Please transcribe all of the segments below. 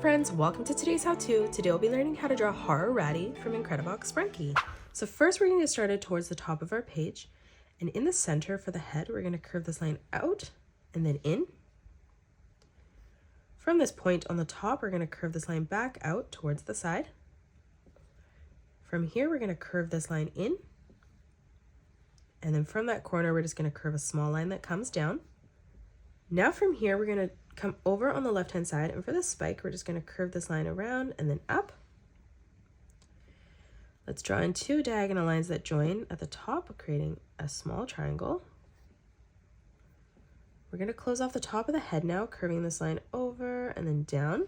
friends, welcome to today's how-to. Today we'll be learning how to draw Horror Raddy from Incredibox Sprunki. So first we're going to get started towards the top of our page, and in the center for the head we're going to curve this line out and then in. From this point on the top we're going to curve this line back out towards the side. From here we're going to curve this line in, and then from that corner we're just going to curve a small line that comes down. Now from here we're going to come over on the left hand side, and for this spike we're just going to curve this line around and then up. Let's draw in two diagonal lines that join at the top, creating a small triangle. We're going to close off the top of the head now, curving this line over and then down.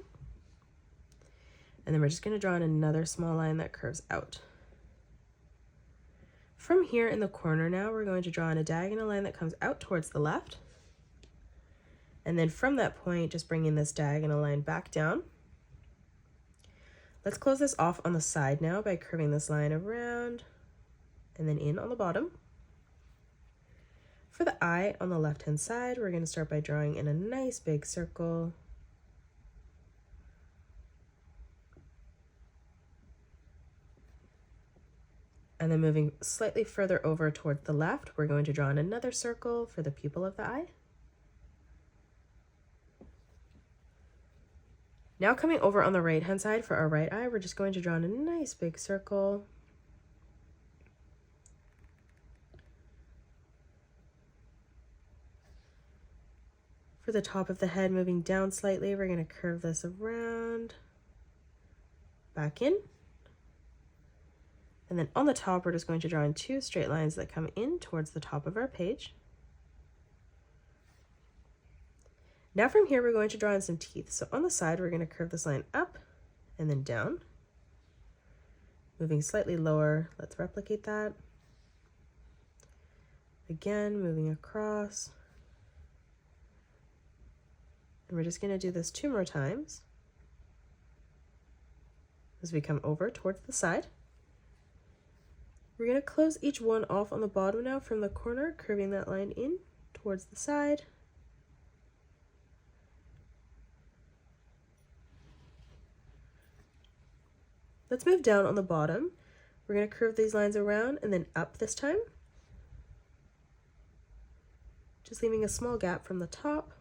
And then we're just going to draw in another small line that curves out. From here in the corner now we're going to draw in a diagonal line that comes out towards the left. And then from that point, just bringing this diagonal line back down. Let's close this off on the side now by curving this line around and then in on the bottom. For the eye on the left-hand side, we're going to start by drawing in a nice big circle. And then moving slightly further over towards the left, we're going to draw in another circle for the pupil of the eye. Now coming over on the right hand side for our right eye, we're just going to draw in a nice big circle. For the top of the head, moving down slightly, we're going to curve this around, back in. And then on the top, we're just going to draw in two straight lines that come in towards the top of our page. Now from here, we're going to draw in some teeth. So on the side, we're going to curve this line up and then down. Moving slightly lower, let's replicate that. Again, moving across. And we're just going to do this 2 more times as we come over towards the side. We're going to close each one off on the bottom now from the corner, curving that line in towards the side. Let's move down on the bottom. We're going to curve these lines around and then up this time. Just leaving a small gap from the top.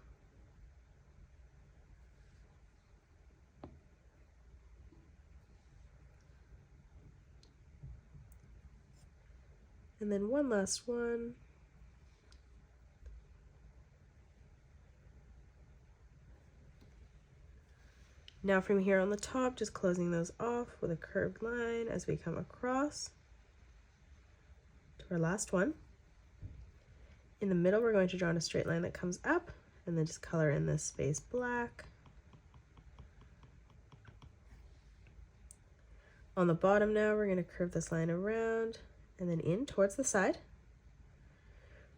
And then one last one. Now from here on the top, just closing those off with a curved line as we come across to our last one. In the middle, we're going to draw in a straight line that comes up and then just color in this space black. On the bottom now, we're going to curve this line around and then in towards the side.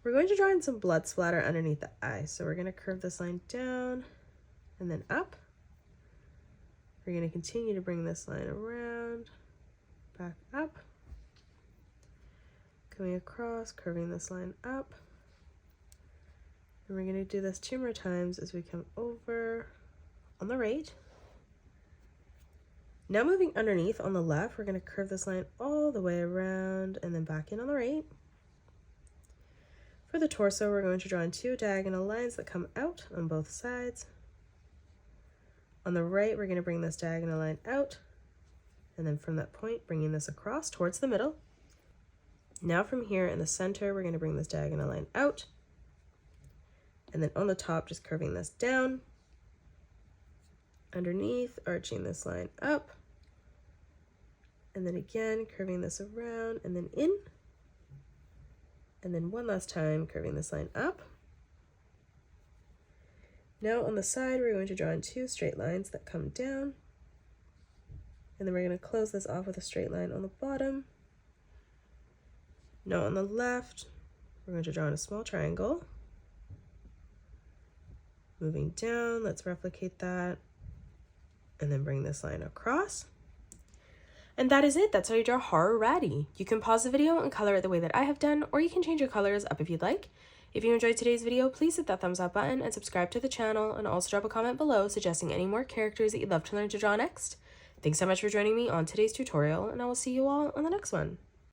We're going to draw in some blood splatter underneath the eye. So we're going to curve this line down and then up. We're going to continue to bring this line around, back up, coming across, curving this line up. And we're going to do this 2 more times as we come over on the right. Now moving underneath on the left, we're going to curve this line all the way around and then back in on the right. For the torso, we're going to draw in 2 diagonal lines that come out on both sides. On the right, we're going to bring this diagonal line out, and then from that point, bringing this across towards the middle. Now from here in the center, we're going to bring this diagonal line out, and then on the top, just curving this down. Underneath, arching this line up, and then again, curving this around, and then in, and then one last time, curving this line up. Now on the side, we're going to draw in 2 straight lines that come down, and then we're going to close this off with a straight line on the bottom. Now on the left, we're going to draw in a small triangle. Moving down, let's replicate that, and then bring this line across. And that is it. That's how you draw Horror Raddy. You can pause the video and color it the way that I have done, or you can change your colors up if you'd like. If you enjoyed today's video, please hit that thumbs up button and subscribe to the channel, and also drop a comment below suggesting any more characters that you'd love to learn to draw next. Thanks so much for joining me on today's tutorial, and I will see you all on the next one.